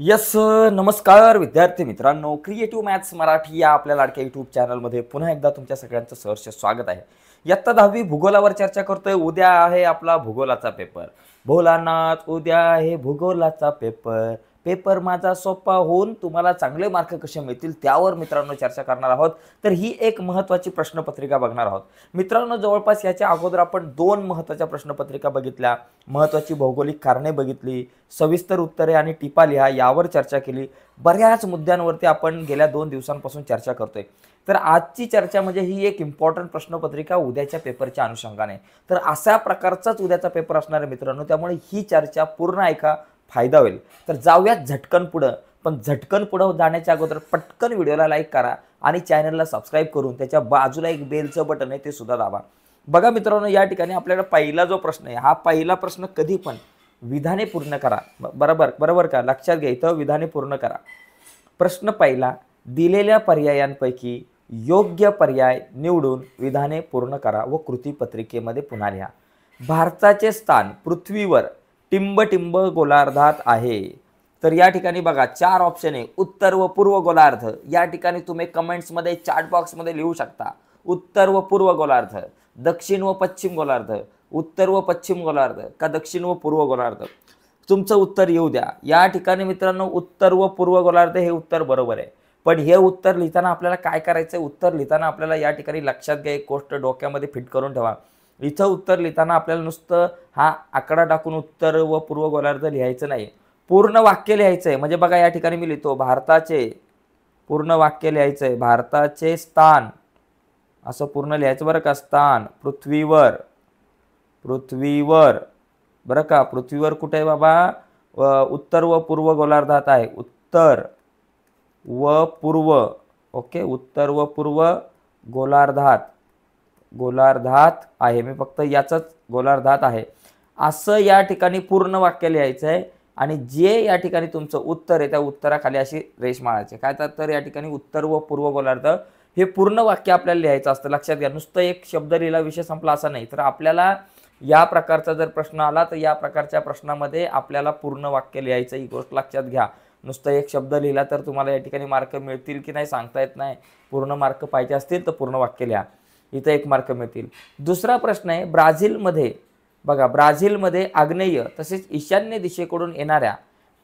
Yes नमस्कार विद्यार्थी मित्रांनो, क्रिएटिव्ह मॅथ्स मराठी या आपल्या लाडक्या यूट्यूब चॅनलमध्ये पुन्हा एकदा तुमच्या सगळ्यांचं सहर्ष स्वागत आहे. इयत्ता 10वी भूगोलावर चर्चा करतोय. उद्या आहे आपला भूगोलाचा पेपर. भोलानाथ उद्या आहे भूगोलाचा पेपर. पेपर माझा सोपा होऊन तुम्हाला चांगले मार्क कसे मिळतील त्यावर मित्रांनो चर्चा करणार आहोत. तर ही एक महत्त्वाची प्रश्नपत्रिका बघणार आहोत मित्रांनो. जवळपास याच्या अगोदर आपण 2 महत्त्वाच्या प्रश्नपत्रिका बघितल्या. महत्त्वाची भौगोलिक कारणे बघितली, सविस्तर उत्तरे आणि टिपा लिहा यावर चर्चा केली. बऱ्याच मुद्द्यांवरती आपण गेल्या 2 दिवसांपासून चर्चा करतोय. तर आजची चर्चा म्हणजे ही एक इम्पॉर्टंट प्रश्नपत्रिका उद्याच्या पेपरच्या अनुषंगाने. तर अशा प्रकारचाच उद्याचा पेपर असणार आहे मित्रांनो, त्यामुळे ही चर्चा पूर्ण ऐका, फायदा होईल. तर जाऊयात झटकन पुढं. पण झटकन पुढं जाण्याच्या अगोदर पटकन व्हिडिओला लाईक करा आणि चॅनलला सबस्क्राईब करून त्याच्या बाजूला एक बेलचं बटन आहे ते सुद्धा दाबा. बघा मित्रांनो, या ठिकाणी आपल्याला पहिला जो प्रश्न आहे, हा पहिला प्रश्न कधी पण विधाने पूर्ण करा. बरोबर का? लक्षात घ्या, इथं विधाने पूर्ण करा. प्रश्न पहिला, दिलेल्या पर्यायांपैकी योग्य पर्याय निवडून विधाने पूर्ण करा व कृतीपत्रिकेमध्ये पुन्हा लिहा. भारताचे स्थान पृथ्वीवर टिंब गोलार्धात आहे. तर या ठिकाणी बघा 4 ऑप्शन आहे. उत्तर व पूर्व गोलार्ध. या ठिकाणी तुम्ही कमेंट्समध्ये चॅट बॉक्समध्ये लिहू शकता. उत्तर व पूर्व गोलार्ध, दक्षिण व पश्चिम गोलार्ध, उत्तर व पश्चिम गोलार्ध का दक्षिण व पूर्व गोलार्ध. तुमचं उत्तर येऊ द्या. या ठिकाणी मित्रांनो उत्तर व पूर्व गोलार्ध हे उत्तर बरोबर आहे. पण हे उत्तर लिहिताना आपल्याला काय करायचं आहे? उत्तर लिहिताना आपल्याला या ठिकाणी लक्षात घ्या, एक गोष्ट डोक्यामध्ये फिट करून ठेवा. इथं उत्तर लिहिताना आपल्याला नुसतं हा आकडा टाकून उत्तर व पूर्व गोलार्ध लिहायचं नाही, पूर्ण वाक्य लिहायचं आहे. म्हणजे बघा या ठिकाणी मी लिहितो भारताचे, पूर्ण वाक्य लिहायचं आहे. भारताचे स्थान असं पूर्ण लिहायचं बरं का. स्थान पृथ्वीवर, पृथ्वीवर बरं का. पृथ्वीवर कुठे आहे बाबा? उत्तर व पूर्व गोलार्धात आहे. उत्तर व पूर्व, ओके, उत्तर व पूर्व गोलार्धात, गोलार्धात आहे. मी फक्त याचंच गोलार्धात आहे असं या ठिकाणी पूर्ण वाक्य लिहायचं आहे. आणि जे या ठिकाणी तुमचं उत्तर आहे त्या उत्तराखाली अशी रेष मारायची. काय तर या ठिकाणी उत्तर व पूर्व गोलार्ध हे पूर्ण वाक्य आपल्याला लिहायचं असतं. लक्षात घ्या, नुसतं एक शब्द लिहिला विषय संपला असं नाही. तर आपल्याला या प्रकारचा जर प्रश्न आला तर या प्रकारच्या प्रश्नामध्ये आपल्याला पूर्ण वाक्य लिहायचं, ही गोष्ट लक्षात घ्या. नुसतं एक शब्द लिहिला तर तुम्हाला या ठिकाणी मार्क मिळतील की नाही सांगता येत नाही. पूर्ण मार्क पाहिजे असतील तर पूर्ण वाक्य लिहा, इथं 1 मार्क मिळतील. दुसरा प्रश्न आहे, ब्राझीलमध्ये बघा, ब्राझीलमध्ये आग्नेय तसेच ईशान्य दिशेकडून येणाऱ्या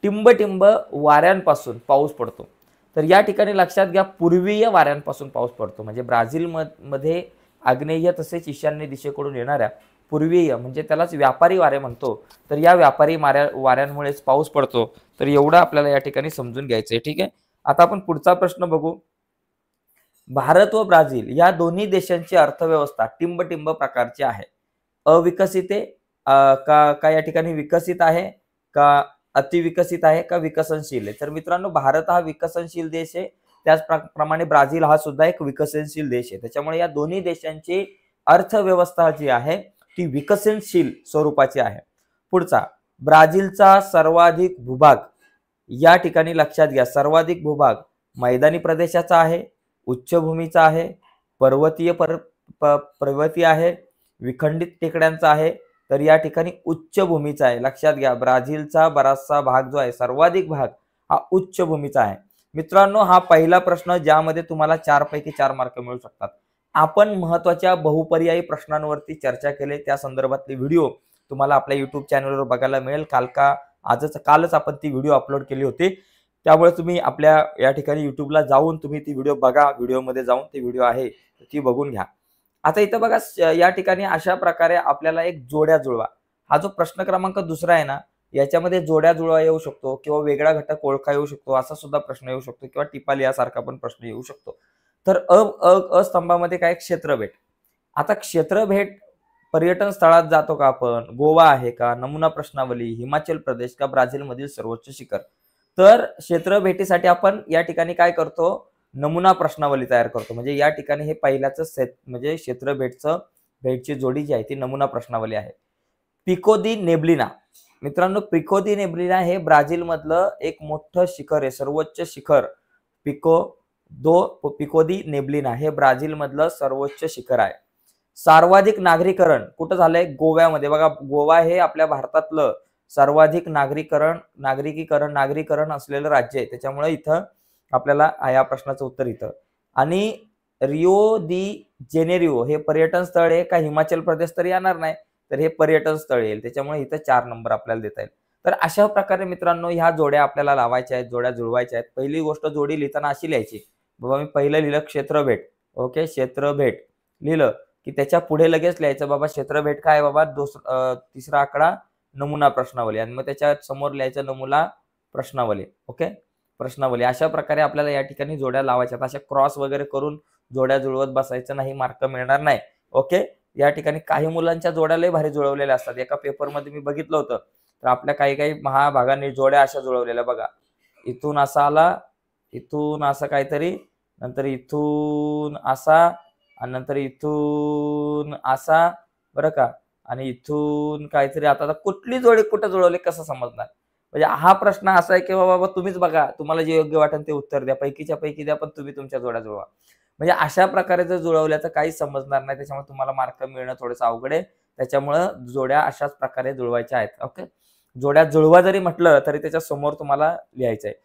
टिंब वाऱ्यांपासून पाऊस पडतो. तर या ठिकाणी लक्षात घ्या, पूर्वीय वाऱ्यांपासून पाऊस पडतो. म्हणजे ब्राझीलमध्ये आग्नेय तसेच ईशान्य दिशेकडून येणाऱ्या पूर्वीय म्हणजे त्यालाच व्यापारी वारे म्हणतो. तर या व्यापारी वाऱ्यांमुळेच पाऊस पडतो. तर एवढं आपल्याला या ठिकाणी समजून घ्यायचं आहे. ठीक आहे. आता आपण पुढचा प्रश्न बघू. भारत व ब्राझील या दोन्ही देशांची अर्थव्यवस्था टिंब प्रकारची आहे. अविकसित आहे का या ठिकाणी विकसित आहे का अतिविकसित आहे का विकसनशील आहे? तर मित्रांनो, भारत हा विकसनशील देश आहे, त्याचप्रमाणे ब्राझील हा सुद्धा एक विकसनशील देश आहे. त्याच्यामुळे या दोन्ही देशांची अर्थव्यवस्था जी आहे ती विकसनशील स्वरूपाची आहे. पुढचा, ब्राझीलचा सर्वाधिक भूभाग या ठिकाणी लक्षात घ्या, सर्वाधिक भूभाग मैदानी प्रदेशाचा आहे, उच्चभूमीचा आहे, पर्वतीय आहे, विखंडित टेकड्यांचा आहे. तर या ठिकाणी उच्चभूमीचा आहे. लक्षात घ्या, ब्राझीलचा बराचसा भाग जो आहे, सर्वाधिक भाग हा उच्चभूमीचा आहे. मित्रांनो, हा पहिला प्रश्न ज्यामध्ये तुम्हाला 4 पैकी 4 मार्क मिळू शकतात. आपण महत्त्वाच्या बहुपर्यायी प्रश्नांवरती चर्चा केली, त्या संदर्भातले व्हिडिओ तुम्हाला आपल्या यूट्यूब चॅनलवर बघायला मिळेल. कालच आपण ती व्हिडिओ अपलोड केली होती. त्यामुळे तुम्ही आपल्या या ठिकाणी यूट्यूबला जाऊन तुम्ही ती व्हिडिओ बघा. व्हिडिओमध्ये जाऊन ती व्हिडिओ आहे ती बघून घ्या. आता इथं बघा, या ठिकाणी अशा प्रकारे आपल्याला एक जोड्या जुळवा, हा जो प्रश्न क्रमांक दुसरा आहे ना, याच्यामध्ये जोड्या जुळवा येऊ शकतो किंवा वेगळा घटक ओळखा येऊ शकतो, असा सुद्धा प्रश्न येऊ शकतो किंवा टिपाली यासारखा पण प्रश्न येऊ शकतो. तर अ स्तंभामध्ये काय? क्षेत्रभेट. आता क्षेत्रभेट पर्यटन स्थळात जातो का आपण? गोवा आहे का? नमुना प्रश्नावली, हिमाचल प्रदेश का ब्राझील मधील सर्वोच्च शिखर? तर क्षेत्रभेटीसाठी आपण या ठिकाणी काय करतो? नमुना प्रश्नावली तयार करतो. म्हणजे या ठिकाणी हे पहिल्याच म्हणजे भेटची जोडी जी आहे ती नमुना प्रश्नावली आहे. पिको दी नेब्लिना. मित्रांनो, पिको दी नेब्लिना हे ब्राझील मधलं एक मोठं शिखर आहे, सर्वोच्च शिखर. पिको दी नेब्लिना हे ब्राझील मधलं सर्वोच्च शिखर आहे. सर्वाधिक नागरीकरण कुठं झालंय? गोव्यामध्ये. बघा, गोवा हे आपल्या भारतातलं सर्वाधिक नागरिकीकरण असलेलं राज्य आहे, त्याच्यामुळे इथं आपल्याला या प्रश्नाचं उत्तर इथं. आणि रिओ दी जेनेरिओ हे पर्यटन स्थळ आहे का हिमाचल प्रदेश तर येणार नाही, तर हे पर्यटन स्थळ येईल, त्याच्यामुळे इथं 4 नंबर आपल्याला देता येईल. तर अशा प्रकारे मित्रांनो ह्या जोड्या आपल्याला लावायच्या आहेत, जोड्या जुळवायच्या आहेत. पहिली गोष्ट जोडी लिहिताना अशी लिहायची, बाबा मी पहिलं लिहिलं क्षेत्रभेट, ओके, क्षेत्रभेट लिहिलं की त्याच्या पुढे लगेच लिहायचं बाबा क्षेत्रभेट काय बाबा, तिसरा आकडा नमुना प्रश्नावली, आणि मग त्याच्या समोर लिहायचं नमुना प्रश्नावली, ओके, प्रश्नावली. अशा प्रकारे आपल्याला या ठिकाणी जोड्या लावायच्या. अशा क्रॉस वगैरे करून जोड्या जुळवत बसायचं नाही, मार्क मिळणार नाही, ओके. या ठिकाणी काही मुलांच्या जोड्या लय भारी जुळवलेल्या असतात. एका पेपरमध्ये मी बघितलं होतं, तर आपल्या काही महाभागांनी जोड्या अशा जुळवलेल्या बघा, इथून असा आला, इथून असं काहीतरी, नंतर इथून असा, आणि नंतर इथून असा, बरं का, आणि इथून काहीतरी. आता कुठली जोडी कुठं जुळवली कसं समजणार? म्हणजे हा प्रश्न असा आहे की बाबा तुम्हीच बघा, तुम्हाला जे योग्य वाटेल ते उत्तर द्या, पैकीच्या पैकी द्या, पण तुम्ही तुमच्या जोड्या जुळवा. म्हणजे अशा प्रकारे जर जुळवल्या तर काही समजणार नाही, त्याच्यामुळे तुम्हाला मार्क मिळणं थोडंसं अवघड आहे. त्याच्यामुळं जोड्या अशाच प्रकारे जुळवायच्या आहेत, ओके. जोड्या जुळवा जरी म्हटलं तरी त्याच्या समोर तुम्हाला लिहायचं आहे.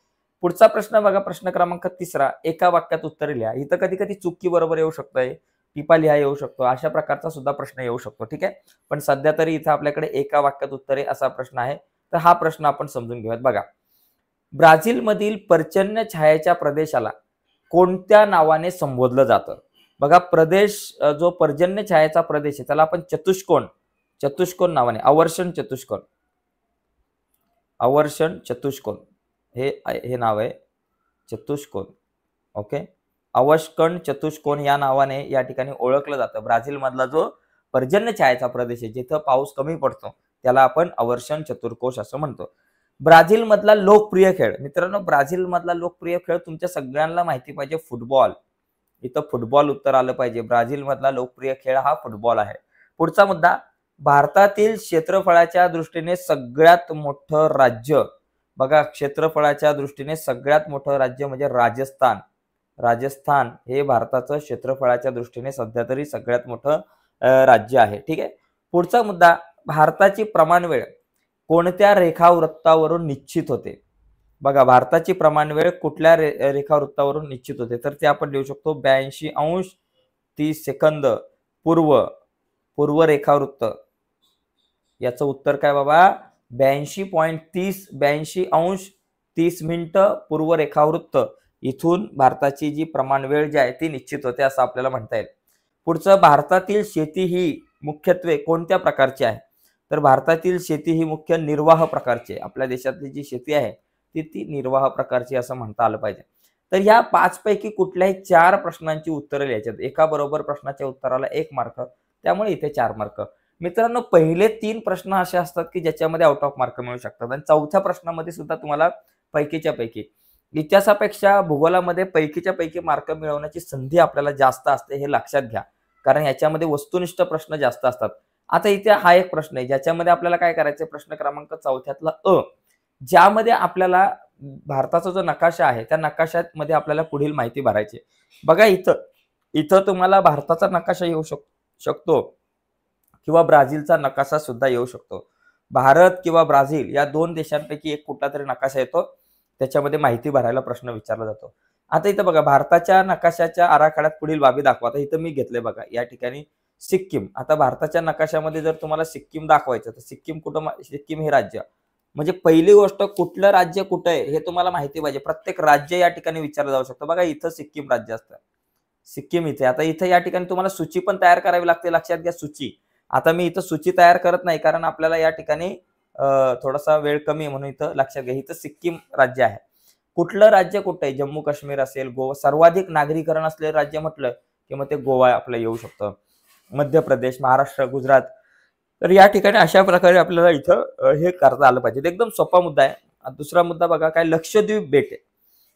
पुढचा प्रश्न बघा, प्रश्न क्रमांक 3, एका वाक्यात उत्तर लिहा. इथं कधी कधी चुकी बरोबर येऊ शकतंय, टिपा लिहा येऊ शकतो, अशा प्रकारचा सुद्धा प्रश्न येऊ शकतो, ठीक आहे. पण सध्या तरी इथं आपल्याकडे एका वाक्यात उत्तर आहे असा प्रश्न आहे. तर हा प्रश्न आपण समजून घेऊयात. बघा, ब्राझीलमधील पर्जन्य छायेच्या प्रदेशाला कोणत्या नावाने संबोधलं जातं? बघा, प्रदेश जो पर्जन्य छायेचा प्रदेश आहे त्याला आपण चतुष्कोण नावाने, अवर्षण चतुष्कोण हे नाव आहे, चतुष्कोण, ओके. अवर्षण चतुष्कोण या नावाने या ठिकाणी ओळखलं जातं. ब्राझील मधला जो पर्जन्य छायेचा प्रदेश आहे, जिथं पाऊस कमी पडतो, त्याला आपण अवर्षण चतुष्कोण असं म्हणतो. ब्राझील मधला लोकप्रिय खेळ, मित्रांनो, ब्राझील मधला लोकप्रिय खेळ तुमच्या सगळ्यांना माहिती पाहिजे, फुटबॉल. इथं फुटबॉल उत्तर आलं पाहिजे. ब्राझील मधला लोकप्रिय खेळ हा फुटबॉल आहे. पुढचा मुद्दा, भारतातील क्षेत्रफळाच्या दृष्टीने सगळ्यात मोठं राज्य. बघा, क्षेत्रफळाच्या दृष्टीने सगळ्यात मोठं राज्य म्हणजे राजस्थान हे भारताचं क्षेत्रफळाच्या दृष्टीने सध्या तरी सगळ्यात मोठं राज्य आहे, ठीक आहे. पुढचा मुद्दा, भारताची प्रमाणवेळ कोणत्या रेखावृत्तावरून निश्चित होते? बघा, भारताची प्रमाणवेळ कुठल्या रेखावृत्तावरून निश्चित होते? तर ते आपण लिहू शकतो 82°30 पूर्व रेखावृत्त. याचं उत्तर काय बाबा? 82.30 पूर्व रेखावृत्त. इथून भारताची जी प्रमाणवेळ जी आहे ती निश्चित होते असं आपल्याला म्हणता येईल. पुढचं, भारतातील शेती ही मुख्यत्वे कोणत्या प्रकारची आहे? तर भारतातील शेती ही मुख्य निर्वाह प्रकारची आहे. आपल्या देशातली जी शेती आहे ती निर्वाह प्रकारची असं म्हणता आलं पाहिजे. तर या 5 पैकी कुठल्याही 4 प्रश्नांची उत्तरं लिहायची. एका बरोबर प्रश्नाच्या उत्तराला 1 मार्क, त्यामुळे इथे 4 मार्क. मित्रांनो, पहिले 3 प्रश्न असे असतात की ज्याच्यामध्ये आउट ऑफ मार्क मिळू शकतात, आणि चौथ्या प्रश्नामध्ये सुद्धा तुम्हाला पैकीच्या पैकी. इतिहासापेक्षा भूगोलामध्ये पैकीच्या पैकी मार्क मिळवण्याची संधी आपल्याला जास्त असते, हे लक्षात घ्या, कारण याच्यामध्ये वस्तुनिष्ठ प्रश्न जास्त असतात. आता इथे हा एक प्रश्न आहे ज्याच्यामध्ये आपल्याला काय करायचं, प्रश्न क्रमांक 4 अ, ज्यामध्ये आपल्याला भारताचा जो नकाशा आहे त्या नकाशामध्ये आपल्याला पुढील माहिती भरायची. बघा, इथं तुम्हाला भारताचा नकाशा येऊ शकतो किंवा ब्राझीलचा नकाशा सुद्धा येऊ शकतो. भारत किंवा ब्राझील या 2 देशांपैकी एक कुठला तरी नकाशा येतो, त्याच्यामध्ये माहिती भरायला प्रश्न विचारला जातो. आता इथं बघा, भारताच्या नकाशाच्या आराखड्यात पुढील बाबी दाखवा. आता इथं मी घेतले बघा, या ठिकाणी सिक्कीम. आता भारताच्या नकाशामध्ये जर तुम्हाला सिक्कीम दाखवायचं तर सिक्कीम हे राज्य, म्हणजे पहिली गोष्ट कुठलं राज्य कुठं आहे हे तुम्हाला माहिती पाहिजे. प्रत्येक राज्य या ठिकाणी विचारलं जाऊ शकतं. बघा, इथं सिक्कीम राज्य असतं, सिक्कीम इथे. आता इथं या ठिकाणी तुम्हाला सूची पण तयार करावी लागते, लक्षात घ्या, सूची. आता मी इथं सूची तयार करत नाही कारण आपल्याला या ठिकाणी थोडासा वेळ कमी आहे, म्हणून इथं लक्षात घ्या, इथं सिक्कीम राज्य आहे. कुठलं राज्य कुठं आहे? जम्मू काश्मीर असेल, गोवा. सर्वाधिक नागरीकरण असलेलं राज्य म्हटलं की मग ते गोवा आपलं येऊ शकतं, मध्य प्रदेश, महाराष्ट्र, गुजरात. तर या ठिकाणी अशा प्रकारे आपल्याला इथं हे करता आलं पाहिजे. एकदम सोपा मुद्दा आहे. दुसरा मुद्दा बघा, काय, लक्षद्वीप बेटे.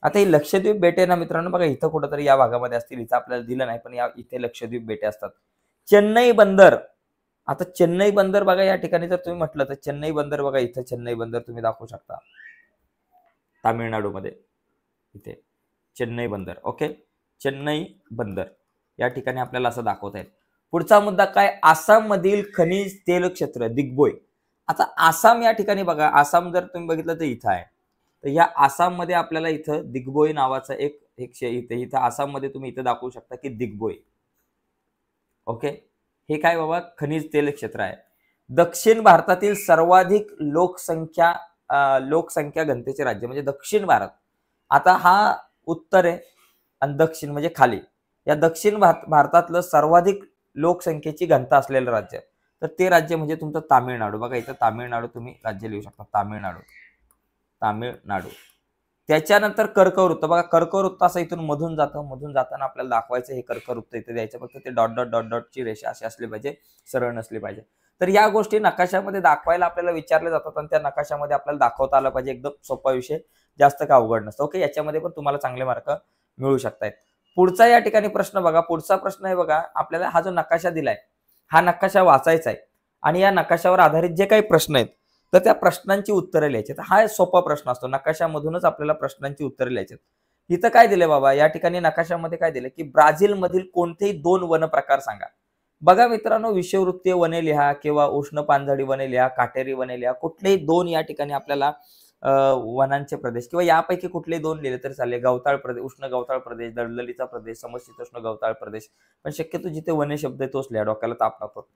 आता ही लक्षद्वीप बेटे ना मित्रांनो, बघा इथं कुठंतरी या भागामध्ये असतील, इथं आपल्याला दिलं नाही, पण इथे लक्षद्वीप बेटे असतात. चेन्नई बंदर. आता चेन्नई बंदर बघा, या ठिकाणी जर तुम्ही म्हटलं तर चेन्नई बंदर बघा, इथं चेन्नई बंदर तुम्ही दाखवू शकता, तामिळनाडूमध्ये इथे चेन्नई बंदर, ओके. चेन्नई बंदर या ठिकाणी आपल्याला असं दाखवता येईल. पुढचा मुद्दा काय, आसाम मधील खनिज तेल क्षेत्र दिग्बोय. आता आसाम या ठिकाणी बघा, आसाम जर तुम्ही बघितलं तर इथं आहे. तर या आसाममध्ये आपल्याला इथं दिग्बोई नावाचं एक एक इथं आसाममध्ये तुम्ही इथं दाखवू शकता की दिग्बोई. ओके. हे काय बाबा खनिज तेल क्षेत्र आहे. दक्षिण भारतातील सर्वाधिक लोकसंख्या घनतेचे राज्य म्हणजे दक्षिण भारत. आता हा उत्तर आहे आणि दक्षिण म्हणजे खाली. या दक्षिण भारतातलं सर्वाधिक लोकसंख्येची घनता असलेलं राज्य. तर ते राज्य म्हणजे तुमचं तामिळनाडू. बघा इथं तामिळनाडू तुम्ही राज्य लिहू शकता. तामिळनाडू. त्याच्यानंतर कर्कवृत्त. बघा कर्कवृत्त असं इथून मधून जातं. मधून जाताना आपल्याला दाखवायचं हे कर्कवृत्त इथे द्यायचं. फक्त ते डॉट डॉट डॉट डॉटची रेषा अशी असली पाहिजे, सरळ नसली पाहिजे. तर या गोष्टी नकाशामध्ये दाखवायला आपल्याला विचारल्या जातात आणि त्या नकाशामध्ये आपल्याला दाखवता आलं पाहिजे. एकदम सोपा विषय, जास्त का अवघड नसतं. ओके. याच्यामध्ये पण तुम्हाला चांगले मार्क मिळू शकतात. पुढचा या ठिकाणी प्रश्न बघा. पुढचा प्रश्न आहे बघा, आपल्याला हा जो नकाशा दिलाय, हा नकाशा वाचायचा आहे आणि या नकाशावर आधारित जे काही प्रश्न आहेत तर त्या प्रश्नांची उत्तरं लिहायची. तर हा सोपा प्रश्न असतो. नकाशामधूनच आपल्याला प्रश्नांची उत्तरं लिहायची. इथं काय दिले बाबा, या ठिकाणी नकाशामध्ये काय दिले की ब्राझील मधील कोणतेही 2 वन प्रकार सांगा. बघा मित्रांनो, विषुववृत्तीय वने लिहा किंवा उष्ण पानझडी वने लिहा, काटेरी वने लिहा. कुठलेही 2 या ठिकाणी आपल्याला वनांचे प्रदेश किंवा यापैकी कुठलेही 2 लिहिले तरी चालेल. गवताळ प्रदेश, उष्ण गवताळ प्रदेश, दलदलीचा प्रदेश, समशीतोष्ण गवताळ प्रदेश. पण शक्यतो जिथे वने शब्द आहे तोच लिहा, डोक्याला ताप नको.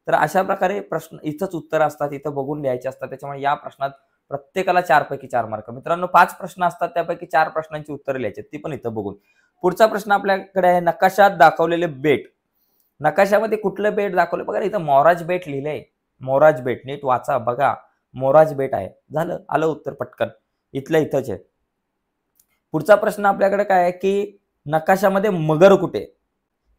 तर अशा प्रकारे प्रश्न इथंच उत्तर असतात, इथं बघून लिहायचे असतात. त्याच्यामुळे या प्रश्नात प्रत्येकाला 4 पैकी 4 मार्क. मित्रांनो 5 प्रश्न असतात, त्यापैकी 4 प्रश्नांची उत्तरं लिहायची, ती पण इथं बघून. पुढचा प्रश्न आपल्याकडे आहे, नकाशात दाखवलेले बेट. नकाशामध्ये कुठलं बेट दाखवलं बघा, इथं मोराज बेट लिहिलंय. मोराज बेट नीट वाचा बघा, मोराज बेट आहे. झालं, आलं उत्तर पटकन. इथलं इथंच आहे. पुढचा प्रश्न आपल्याकडे काय आहे की नकाशामध्ये मगर कुठे?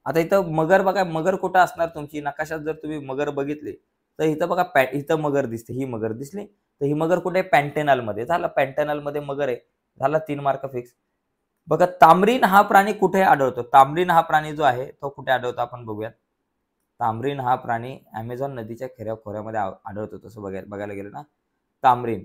आता इथं मगर बघा, मगर कुठं असणार तुमची नकाशात जर तुम्ही मगर बघितली तर इथं बघा इथं मगर दिसते, ही मगर दिसली. तर ही मगर कुठे? पॅन्टेनल मध्ये. झालं, पॅन्टेनल मध्ये मगर आहे. झाला 3 मार्क फिक्स. बघा तामरीन हा प्राणी कुठे आढळतो? तामरीन हा प्राणी जो आहे तो कुठे आढळतो आपण बघूयात. तामरीन हा प्राणी अमेझॉन नदीच्या खोऱ्यामध्ये आढळतो. तसं बघायला गेलं ना, तामरीन.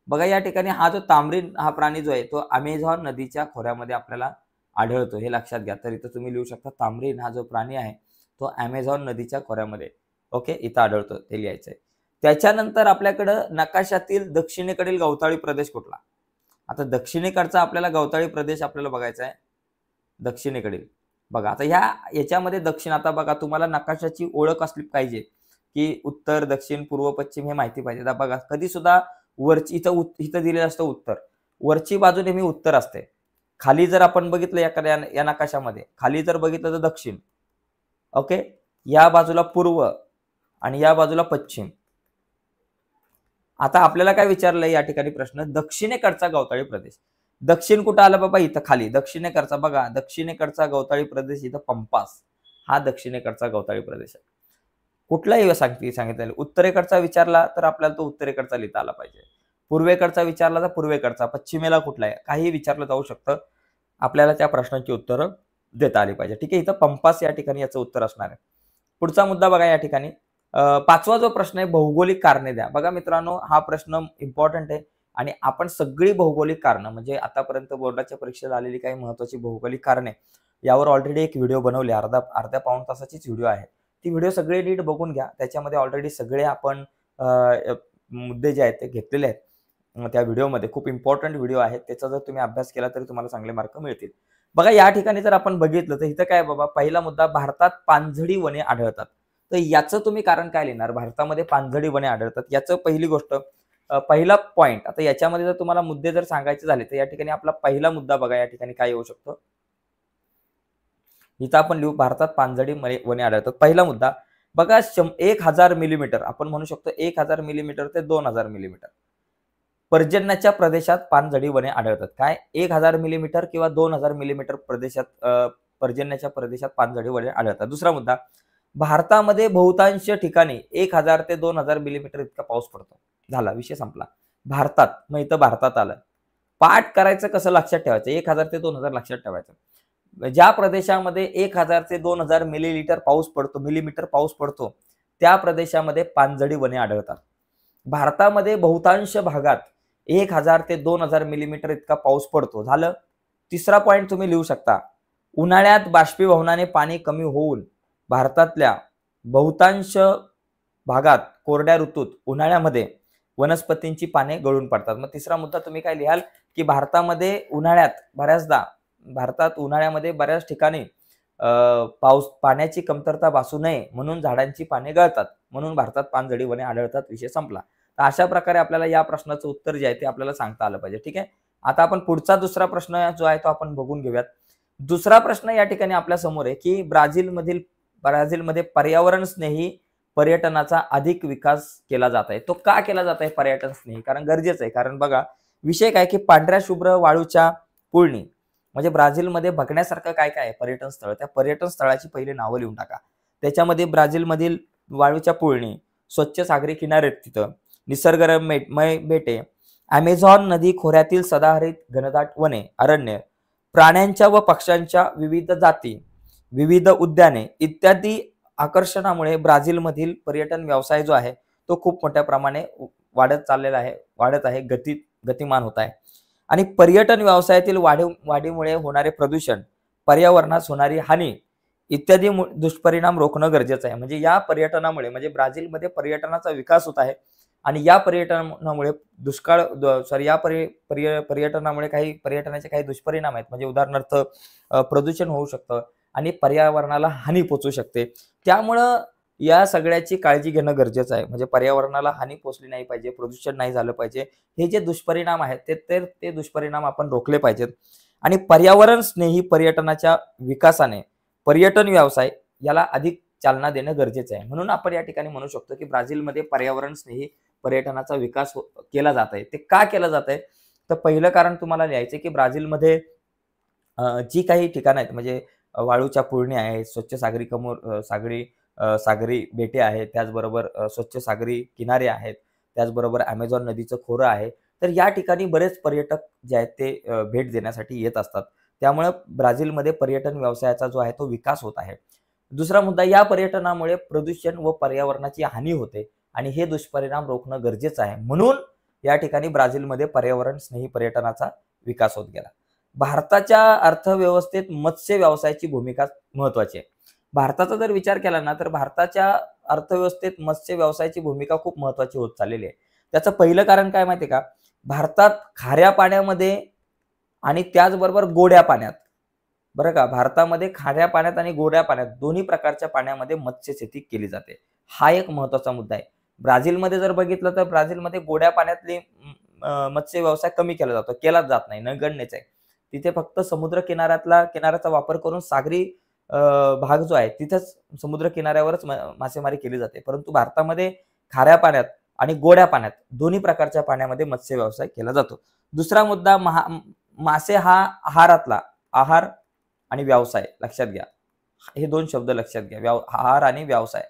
बघा या ठिकाणी हा जो तामरीन हा प्राणी जो आहे तो अमेझॉन नदीच्या खोऱ्यामध्ये आपल्याला आढळतो, हे लक्षात घ्या. तर इथं तुम्ही लिहू शकता तामरीन हा जो प्राणी आहे तो अमेझॉन नदीच्या खोऱ्यामध्ये ओके इथं आढळतो, ते लिहायचंय. त्याच्यानंतर आपल्याकडं नकाशातील दक्षिणेकडील गवताळी प्रदेश कुठला? आता दक्षिणेकडचा आपल्याला गवताळी प्रदेश आपल्याला बघायचा आहे. दक्षिणेकडील बघा, आता याच्यामध्ये दक्षिण, आता बघा तुम्हाला नकाशाची ओळख असली पाहिजे की उत्तर, दक्षिण, पूर्व, पश्चिम हे माहिती पाहिजे. आता बघा कधी सुद्धा वरची इथं दिलेलं असतं उत्तर, वरची बाजू नेहमी उत्तर असते. खाली जर आपण बघितलं या नकाशामध्ये, खाली जर बघितलं तर दक्षिण, ओके, या बाजूला पूर्व आणि या बाजूला पश्चिम. आता आपल्याला काय विचारलंय या ठिकाणी प्रश्न, दक्षिणेकडचा गवताळी प्रदेश. दक्षिण कुठं आलं बाबा? इथं खाली दक्षिणेकडचा बघा, दक्षिणेकडचा गवताळी प्रदेश इथं पंपास, हा दक्षिणेकडचा गवताळी प्रदेश आहे. कुठलाही सांगितलेलं. उत्तरेकडचा विचारला तर आपल्याला तो उत्तरेकडचा लिहिता आला पाहिजे. पूर्वेकडचा विचारला तर पूर्वेकडचा, पश्चिमेला कुठला आहे, काही विचारलं जाऊ शकतं. आपल्याला त्या प्रश्नांची उत्तरं देता आली पाहिजे. ठीक आहे, इथं पंपास या ठिकाणी याचं उत्तर असणार आहे. पुढचा मुद्दा बघा या ठिकाणी. 5वा जो प्रश्न आहे, भौगोलिक कारणे द्या. बघा मित्रांनो, हा प्रश्न इम्पॉर्टंट आहे आणि आपण सगळी भौगोलिक कारणं म्हणजे आतापर्यंत बोर्डाच्या परीक्षेत आलेली काही महत्वाची भौगोलिक कारणे यावर ऑलरेडी एक व्हिडिओ बनवली, अर्ध्या पाऊण तासाचीच व्हिडिओ आहे. ती व्हिडिओ सगळे नीट बघून घ्या. त्याच्यामध्ये ऑलरेडी सगळे आपण मुद्दे जे आहेत ते घेतलेले आहेत त्या व्हिडिओमध्ये. खूप इम्पॉर्टंट व्हिडिओ आहे, त्याचा जर तुम्ही अभ्यास केला तरी तुम्हाला चांगले मार्क मिळतील. बघा या ठिकाणी जर आपण बघितलं तर इथं काय बाबा, पहिला मुद्दा, भारतात पानझडी वने आढळतात. तर याचं तुम्ही कारण काय लिहिणार? भारतामध्ये पानझडी वने आढळतात याचं पहिली गोष्ट, पहिला पॉइंट. आता याच्यामध्ये जर तुम्हाला मुद्दे जर सांगायचे झाले तर या ठिकाणी आपला पहिला मुद्दा बघा या ठिकाणी काय येऊ शकतो. इथं आपण लिहू, भारतात पानझडी वने आढळतात. पहिला मुद्दा बघा, 1000 मिलीमीटर, आपण म्हणू शकतो 1000 मिलीमीटर ते 2000 मिलीमीटर पर्जन्याच्या प्रदेशात पानझडी वने आढळतात. काय? 1000 मिलीमीटर किंवा 2000 मिलीमीटर प्रदेशात पर्जन्याच्या प्रदेशात पानझडी वने आढळतात. दुसरा मुद्दा, भारतामध्ये बहुतांश ठिकाणी 1000 ते 2000 मिलीमीटर इतका पाऊस पडतो. झाला, विषय संपला. भारतात, मग इथं भारतात आलं. पाठ करायचं कसं लक्षात ठेवायचं, 1000 ते 2000 लक्षात ठेवायचं. ज्या प्रदेशामध्ये 1000 ते 2000 मिलीमीटर पाऊस पडतो त्या प्रदेशामध्ये पानझडी वने आढळतात. भारतामध्ये बहुतांश भागात 1000 ते 2000 मिलीमीटर इतका पाऊस पडतो. झालं. तिसरा पॉइंट तुम्ही लिहू शकता, उन्हाळ्यात बाष्पीभवनाने पाणी कमी होऊन भारतातल्या बहुतांश भागात कोरड्या ऋतूत उन्हाळ्यामध्ये वनस्पतींची पाने गळून पडतात. मग तिसरा मुद्दा तुम्ही काय लिहाल की भारतामध्ये उन्हाळ्यामध्ये बऱ्याच ठिकाणी पाण्याची कमतरता भासू नये म्हणून झाडांची पाने गळतात, म्हणून भारतात पानझडी वने आढळतात, विषय संपला. तर अशा प्रकारे आपल्याला या प्रश्नाचं उत्तर जे आहे ते आपल्याला सांगता आलं पाहिजे. ठीक आहे. आता आपण पुढचा दुसरा प्रश्न जो आहे तो आपण बघून घेऊयात. दुसरा प्रश्न या ठिकाणी आपल्या समोर आहे की ब्राझीलमध्ये पर्यावरण स्नेही पर्यटनाचा अधिक विकास केला जात आहे. तो का केला जात आहे पर्यटन स्नेही? कारण गरजेचं आहे. कारण बघा विषय काय की पांढऱ्या शुभ्र वाळूच्या पुळणी म्हणजे ब्राझीलमध्ये बघण्यासारखं काय काय आहे पर्यटन स्थळ, त्या पर्यटन स्थळाची पहिले नावं लिहून टाका. त्याच्यामध्ये ब्राझीलमधील वाळूच्या पुळणी, स्वच्छ सागरी किनारे आहेत तिथं, निसर्गरम्य बेटे, अमेझॉन नदी खोऱ्यातील सदाहरित घनदाट वने अरण्य, प्राण्यांच्या व पक्ष्यांच्या विविध जाती, विविध उद्याने इत्यादी आकर्षणामुळे ब्राझीलमधील पर्यटन व्यवसाय जो आहे तो खूप मोठ्या प्रमाणे वाढत आहे, गतिमान होत आहे. आणि पर्यटन व्यवसायातील वाढीमुळे होणारे प्रदूषण, पर्यावरणास होणारी हानी इत्यादी दुष्परिणाम रोखणं गरजेचं आहे. म्हणजे या पर्यटनामुळे म्हणजे ब्राझीलमध्ये पर्यटनाचा विकास होत आहे आणि या पर्यटनामुळे पर्यटनामुळे काही पर्यटनाचे काही दुष्परिणाम आहेत. म्हणजे उदाहरणार्थ प्रदूषण होऊ शकतं आणि पर्यावरणाला हानी पोचू शकते. त्यामुळं या सगळ्याची काळजी घेणं गरजेचं आहे. म्हणजे पर्यावरणाला हानी पोचली नाही पाहिजे, प्रदूषण नाही झालं पाहिजे. हे जे दुष्परिणाम आहेत ते दुष्परिणाम आपण रोखले पाहिजेत. आणि पर्यावरण स्नेही पर्यटनाच्या विकासाने पर्यटन व्यवसाय याला अधिक चालना देणं गरजेचं आहे. म्हणून आपण या ठिकाणी म्हणू शकतो की ब्राझीलमध्ये पर्यावरण स्नेही पर्यटनाचा विकास केला जात आहे. ते का केला जात आहे? तर पहिलं कारण तुम्हाला लिहायचं की ब्राझीलमध्ये जी काही ठिकाणं आहेत म्हणजे वाळूच्या पुळणी आहेत, स्वच्छ सागरी बेटे आहेत, त्याचबरोबर स्वच्छ सागरी किनारे आहेत, त्याचबरोबर अमेझॉन नदीचं खोरं आहे. तर या ठिकाणी बरेच पर्यटक जे आहेत ते भेट देण्यासाठी येत असतात. त्यामुळे ब्राझीलमध्ये पर्यटन व्यवसायाचा जो आहे तो विकास होत आहे. दुसरा मुद्दा, या पर्यटनामुळे प्रदूषण व पर्यावरणाची हानी होते आणि हे दुष्परिणाम रोखणं गरजेचं आहे. म्हणून या ठिकाणी ब्राझीलमध्ये पर्यावरण स्नेही पर्यटनाचा विकास होत गेला. भारताच्या अर्थव्यवस्थेत मत्स्य व्यवसायाची भूमिका महत्वाची आहे. भारताचा जर विचार केला ना तर भारताच्या अर्थव्यवस्थेत मत्स्य व्यवसायाची भूमिका खूप महत्वाची होत चाललेली आहे. त्याचं पहिलं कारण काय माहिती का? भारतात खाऱ्या पाण्यामध्ये आणि त्याचबरोबर गोड्या पाण्यात, बरं का, भारतामध्ये खाऱ्या पाण्यात आणि गोड्या पाण्यात दोन्ही प्रकारच्या पाण्यामध्ये मत्स्य शेती केली जाते. हा एक महत्वाचा मुद्दा आहे. ब्राझीलमध्ये जर बघितलं तर ब्राझीलमध्ये गोड्या पाण्यातली मत्स्य व्यवसाय कमी केलाच जात नाही, नगण्यच आहे. तिथे फक्त किनाऱ्याचा वापर करून सागरी भाग जो आहे तिथेच समुद्र किनाऱ्यावरच मासेमारी केली जाते. परंतु भारतामध्ये खाऱ्या पाण्यात आणि गोड्या पाण्यात दोन्ही प्रकारच्या पाण्यामध्ये मत्स्य व्यवसाय केला जातो. दुसरा मुद्दा, मासे हा आहार आणि व्यवसाय लक्षात घ्या. हे दोन शब्द लक्षात घ्या, आहार आणि व्यवसाय.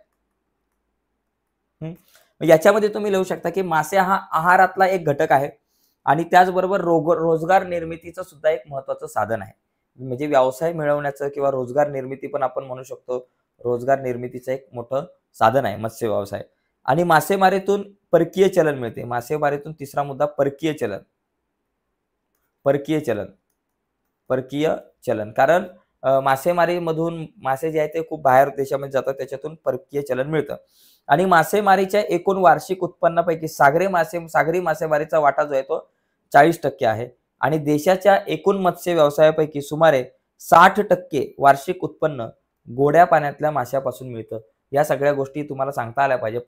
याच्यामध्ये तुम्ही लिहू शकता की मासे हा आहारातला एक घटक आहे आणि त्याचबरोबर रोजगार निर्मितीचं सुद्धा एक महत्वाचं साधन आहे. म्हणजे व्यवसाय मिळवण्याचं किंवा रोजगार निर्मिती पण आपण म्हणू शकतो, रोजगार निर्मितीचं एक मोठं साधन आहे मत्स्य व्यवसाय. आणि मासेमारीतून परकीय चलन मिळते. मासेमारीतून तिसरा मुद्दा, परकीय चलन. कारण मासेमारीमधून मासे जे आहेत ते खूप बाहेर देशामध्ये जातात, त्याच्यातून परकीय चलन मिळतं. आणि मासेमारीच्या एकूण वार्षिक उत्पन्नापैकी सागरी मासेमारीचा वाटा जो आहे तो 40% आहे आणि देशाच्या एकूण मत्स्य व्यवसायापैकी सुमारे 60% वार्षिक उत्पन्न गोड्या पाण्यातल्या माशापासून मिळतं. या सगळ्या गोष्टी तुम्हाला सांगता आल्या पाहिजे.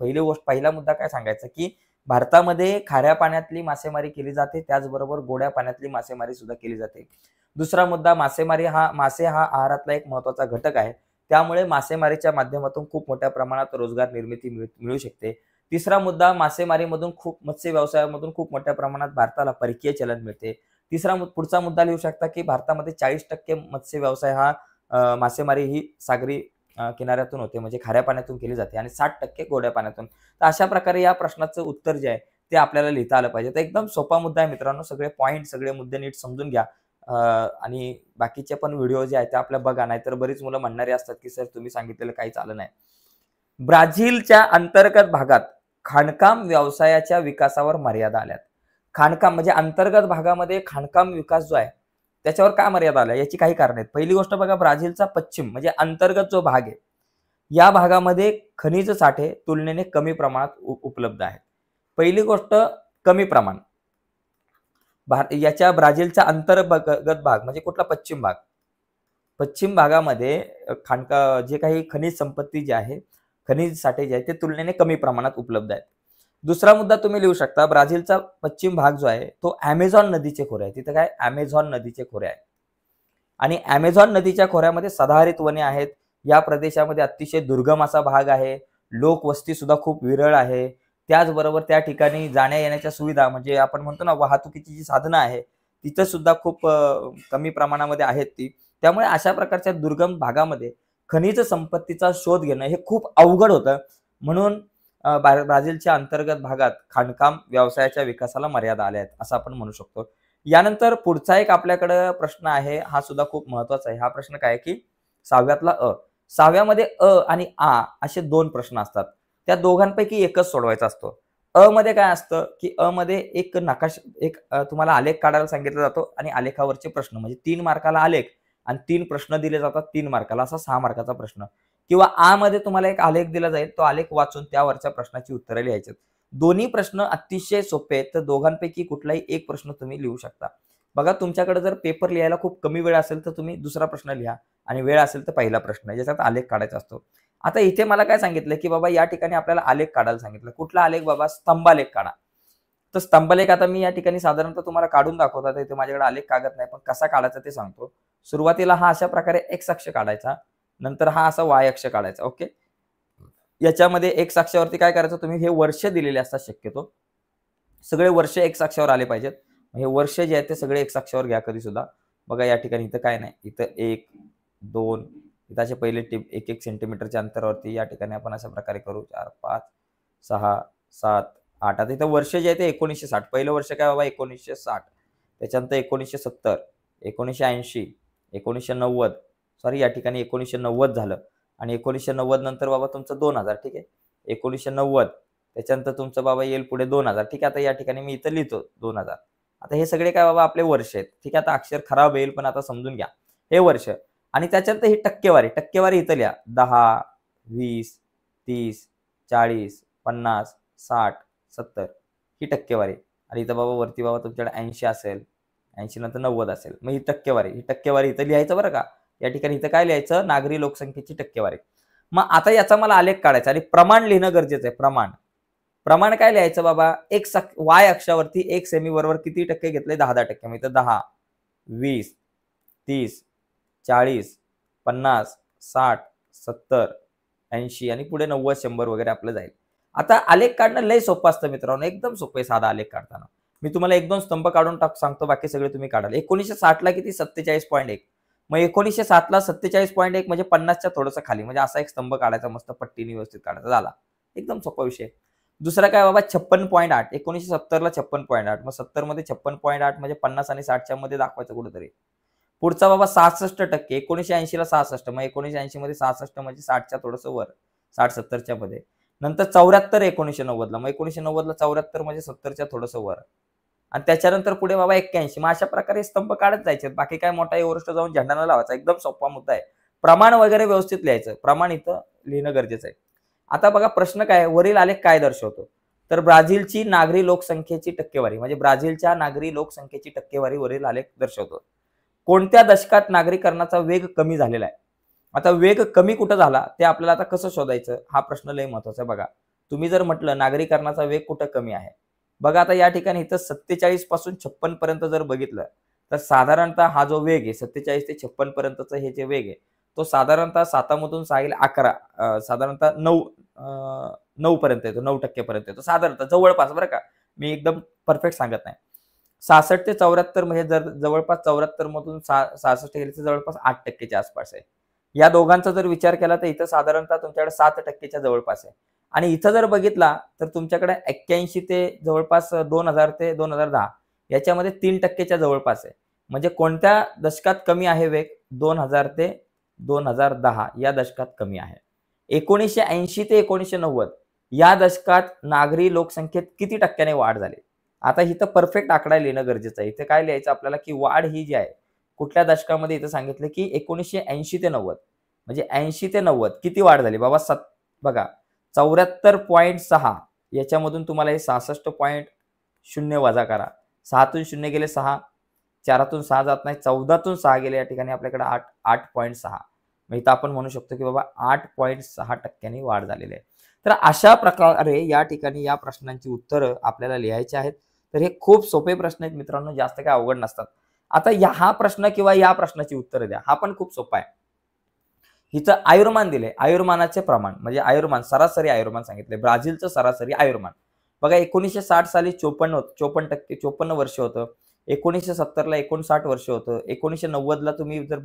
पहिला मुद्दा काय सांगायचा की भारतामध्ये खाऱ्या पाण्यातली मासेमारी केली जाते, त्याचबरोबर गोड्या पाण्यातली मासेमारी सुद्धा केली जाते. दुसरा मुद्दा, मासे हा आहारातला एक महत्वाचा घटक आहे. त्यामुळे मासेमारीच्या माध्यमातून खूप मोठ्या प्रमाणात रोजगार निर्मिती मिळू शकते. तिसरा मुद्दा, मत्स्य व्यवसायामधून खूप मोठ्या प्रमाणात भारताला परकीय चलन मिळते. पुढचा मुद्दा लिहू शकता की भारतामध्ये 40% मत्स्य व्यवसाय हा मासेमारी ही सागरी किनाऱ्यातून होते, म्हणजे खाऱ्या पाण्यातून केली जाते आणि 60% गोड्या पाण्यातून. तर अशा प्रकारे या प्रश्नाचं उत्तर जे आहे ते आपल्याला लिहिता आलं पाहिजे. तर एकदम सोपा मुद्दा आहे मित्रांनो. सगळे मुद्दे नीट समजून घ्या आणि बाकीचे पण व्हिडिओ जे आहेत ते आपल्या बघा. नाही तर बरीच मुलं म्हणणारे असतात की सर तुम्ही सांगितलेलं काहीच आलं नाही. ब्राझीलच्या अंतर्गत भागात खाणकाम व्यवसायाच्या विकासावर मर्यादा आल्यात. खाणकाम म्हणजे अंतर्गत भागामध्ये खाणकाम विकास जो आहे त्याच्यावर काय मर्यादा आल्या, याची काही कारण आहेत. पहिली गोष्ट बघा, ब्राझीलचा पश्चिम म्हणजे अंतर्गत जो भाग आहे या भागामध्ये खनिज साठे तुलनेने कमी प्रमाणात उपलब्ध आहेत. पहिली गोष्ट, कमी प्रमाण. याच्या ब्राझीलचा अंतर्गत भाग म्हणजे कुठला? पश्चिम भाग. पश्चिम भागामध्ये जे काही खनिज संपत्ती जी आहे, खनिज साठे जे आहे ते तुलनेने कमी प्रमाणात उपलब्ध आहेत. दुसरा मुद्दा तुम्ही लिहू शकता, ब्राझीलचा पश्चिम भाग जो आहे तो ॲमेझॉन नदीचे खोरे आहे. तिथं काय? ॲमेझॉन नदीचे खोरे आहे. आणि ॲमेझॉन नदीच्या खोऱ्यामध्ये सदाहरित वने आहेत. या प्रदेशामध्ये अतिशय दुर्गम असा भाग आहे. लोकवस्ती सुद्धा खूप विरळ आहे. त्याचबरोबर त्या ठिकाणी जाण्या येण्याच्या सुविधा म्हणजे आपण म्हणतो ना, वाहतुकीची जी साधनं आहे तिथं सुद्धा खूप कमी प्रमाणामध्ये आहेत ती. त्यामुळे अशा प्रकारच्या दुर्गम भागामध्ये खनिज संपत्तीचा शोध घेणं हे खूप अवघड होतं. म्हणून ब्राझीलच्या अंतर्गत भागात खाणकाम व्यवसायाच्या विकासाला मर्यादा आल्या आहेत असं आपण म्हणू शकतो. यानंतर पुढचा एक आपल्याकडे प्रश्न आहे, हा सुद्धा खूप महत्वाचा आहे. हा प्रश्न काय आहे की 6व्यातला अ. 6व्यामध्ये अ आणि आ असे 2 प्रश्न असतात. त्या दोघांपैकी एकच सोडवायचा असतो. अ मध्ये काय असतं की अ मध्ये तुम्हाला आलेख काढायला सांगितला जातो आणि आलेखावरचे प्रश्न म्हणजे 3 मार्काला आलेख आणि 3 प्रश्न दिले जातात 3 मार्काला, असा 6 मार्काचा प्रश्न. किंवा आ मध्ये तुम्हाला एक आलेख दिला जाईल, तो आलेख वाचून त्यावरच्या प्रश्नाची उत्तरे लिहायची. दोन्ही प्रश्न अतिशय सोपे आहेत, तर दोघांपैकी कुठलाही एक प्रश्न तुम्ही लिहू शकता. बघा, तुमच्याकडे जर पेपर लिहायला खूप कमी वेळ असेल तर तुम्ही दुसरा प्रश्न लिहा आणि वेळ असेल तर पहिला प्रश्न, ज्याच्यात आलेख काढायचा असतो. आता इथे मला काय सांगितलं की बाबा या ठिकाणी आपल्याला आलेख काढायला सांगितलं. कुठला आलेख बाबा? स्तंभालेख काढा. तर स्तंभालेख आता मी या ठिकाणी साधारणतः तुम्हाला काढून दाखवतात. इथे माझ्याकडे आलेख कागद नाही, पण कसा काढायचा ते सांगतो. सुरुवातीला हा अशा प्रकारे एक्स अक्ष काढायचा, नंतर हा असा वाय अक्ष काढायचा. ओके. याच्यामध्ये एक्स अक्षावरती काय करायचं, तुम्ही हे वर्ष दिलेले असतात, शक्यतो सगळे वर्ष एक्स अक्षावर आले पाहिजेत. हे वर्ष जे आहे ते सगळे एक्स अक्षावर घ्या कधी सुद्धा. बघा या ठिकाणी इथं काय नाही, इथं 1, 2, इथं असे पहिले टिप 1-1 सेंटीमीटरच्या अंतरावरती या ठिकाणी आपण अशा प्रकारे करू. 4, 5, 6, 7, 8. आता इथं वर्ष जे आहे ते 1960. पहिलं वर्ष काय बाबा? 1960. त्याच्यानंतर 1970, 1980, 1990. सॉरी, या ठिकाणी 1990 झालं. आणि 1990 नंतर बाबा तुमचं 2000. ठीक आहे. 1990 त्याच्यानंतर तुमचं बाबा येईल पुढे 2000. ठीक आहे. आता या ठिकाणी मी इथं लिहितो 2000. आता हे सगळे काय बाबा? आपले वर्ष आहेत. ठीक आहे. आता अक्षर खराब येईल, पण आता समजून घ्या, हे वर्ष. आणि त्याच्यानंतर ही टक्केवारी इथं लिहा. 10, 20, 30, 40, 50, 60, 70 ही टक्केवारी. आणि इथं बाबा वरती बाबा तुमच्याकडे 80 असेल, 80 नंतर 90 असेल. मग ही टक्केवारी इथं लिहायचं बरं का. या ठिकाणी इथं काय लिहायचं? नागरी लोकसंख्येची टक्केवारी. मग आता याचा मला आलेख काढायचा आणि प्रमाण लिहिणं गरजेचं आहे. प्रमाण काय लिहायचं बाबा? वाय अक्षावरती 1 सेमी बरोबर किती टक्के घेतले? 10%. मग इथं 10, 20, 30, 40, 50, 60, 70, 80 आणि पुढे 90, 100 वगैरे आपलं जाईल. आता आलेख काढणं लय सोपं असतं मित्रांनो, एकदम सोपं आहे साधा आलेख काढताना. मी तुम्हाला 1-2 स्तंभ काढून सांगतो, बाकी सगळे तुम्ही काढाल. 1960 ला किती? 47.1. मग 1907 ला 47.1 म्हणजे 50च्या थोडंसं खाली, म्हणजे असा एक स्तंभ काढायचा, मस्त पट्टीने व्यवस्थित काढायचा, झाला. एकदम सोपा विषय. दुसरा काय बाबा? 56.8. 1970 ला 56.8. मग 70 मध्ये 56.8 म्हणजे 50 आणि 60च्या मध्ये दाखवायचं कुठेतरी. पुढचा बाबा 66%. 1980 ला 66. मग 1980 मध्ये 66 म्हणजे 60च्या थोडंसं वर, 60-70च्या मध्ये. नंतर 74 1990 ला. मग 1990 ला 74 म्हणजे 70च्या थोडंसं वर. आणि त्याच्यानंतर पुढे बाबा 81. मग अशा प्रकारे स्तंभ काढत जायचे. बाकी काय मोठा एव्हरेस्ट जाऊन झेंडा न लावायचा. एकदम सोपा मुद्दा आहे. प्रमाण वगैरे व्यवस्थित लिहायचं. प्रमाण इथं लिहिणं गरजेचं आहे. आता बघा प्रश्न काय आहे, वरील आलेख काय दर्शवतो? तर ब्राझीलची नागरी लोकसंख्येची टक्केवारी, म्हणजे ब्राझीलच्या नागरी लोकसंख्येची टक्केवारी वरील आलेख दर्शवतो. कोणत्या दशकात नागरीकरणाचा वेग कमी झालेला आहे? आता वेग कमी कुठं झाला ते आपल्याला आता कसं शोधायचं, हा प्रश्न लय महत्वाचा आहे. बघा, तुम्ही जर म्हटलं नागरीकरणाचा वेग कुठं कमी आहे, बघा आता या ठिकाणी इथं 47 पासून 56 पर्यंत जर बघितलं तर साधारणतः हा जो वेग आहे 47 ते 56 पर्यंतचा हे जे वेग आहे तो साधारणतः 7मधून 6 गेले 11, साधारणतः 9 पर्यंत येतो, 9% पर्यंत येतो साधारणतः, जवळपास बरं का, मी एकदम परफेक्ट सांगत नाही. 66 ते 74 म्हणजे जर जवळपास 74 मधून 66 गेले तर जवळपास 8%च्या आसपास आहे. या दोघांचा जर विचार केला तर इथं साधारणतः तुमच्याकडे 7%च्या जवळपास आहे. आणि इथं जर बघितला तर तुमच्याकडे 81 ते जवळपास 2000 ते 2010 याच्यामध्ये 3%च्या जवळपास आहे. म्हणजे कोणत्या दशकात कमी आहे वेग? 2000 ते 2010 या दशकात कमी आहे. 1980 ते 1990 या दशकात नागरी लोकसंख्येत किती टक्क्याने वाढ झाली? आता इथं परफेक्ट आकडा लिहिणं गरजेचं आहे. इथे काय लिहायचं आपल्याला की वाढ ही जी आहे कुठल्या दशकामध्ये, इथं सांगितलं की 1980 ते 90, म्हणजे 80 ते 90 किती वाढ झाली बाबा? बघा 74.6 याच्यामधून तुम्हाला हे 66 शून्य वजा करा. 6तून 0 गेले 6, 4तून 6 जात नाही, 14तून 6 गेले, या ठिकाणी आपल्याकडे 8.6. मग इथं आपण म्हणू शकतो की बाबा 8.6% वाढ झालेली आहे. तर अशा प्रकारे या ठिकाणी या प्रश्नांची उत्तरं आपल्याला लिहायची आहेत. तर हे खूप सोपे प्रश्न आहेत मित्रांनो, जास्त काही अवघड नसतात. आता हा प्रश्न किंवा या प्रश्नाची उत्तरं द्या, हा पण खूप सोपा आहे. इथं आयुर्मान दिले, आयुर्मानाचे प्रमाण म्हणजे आयुर्मान, सरासरी आयुर्मान सांगितले, ब्राझीलचं सरासरी आयुर्मान. बघा 1960 साली 54 वर्ष होतं. 1970 ला 59 वर्ष होतं. 1990 ला तुम्ही जर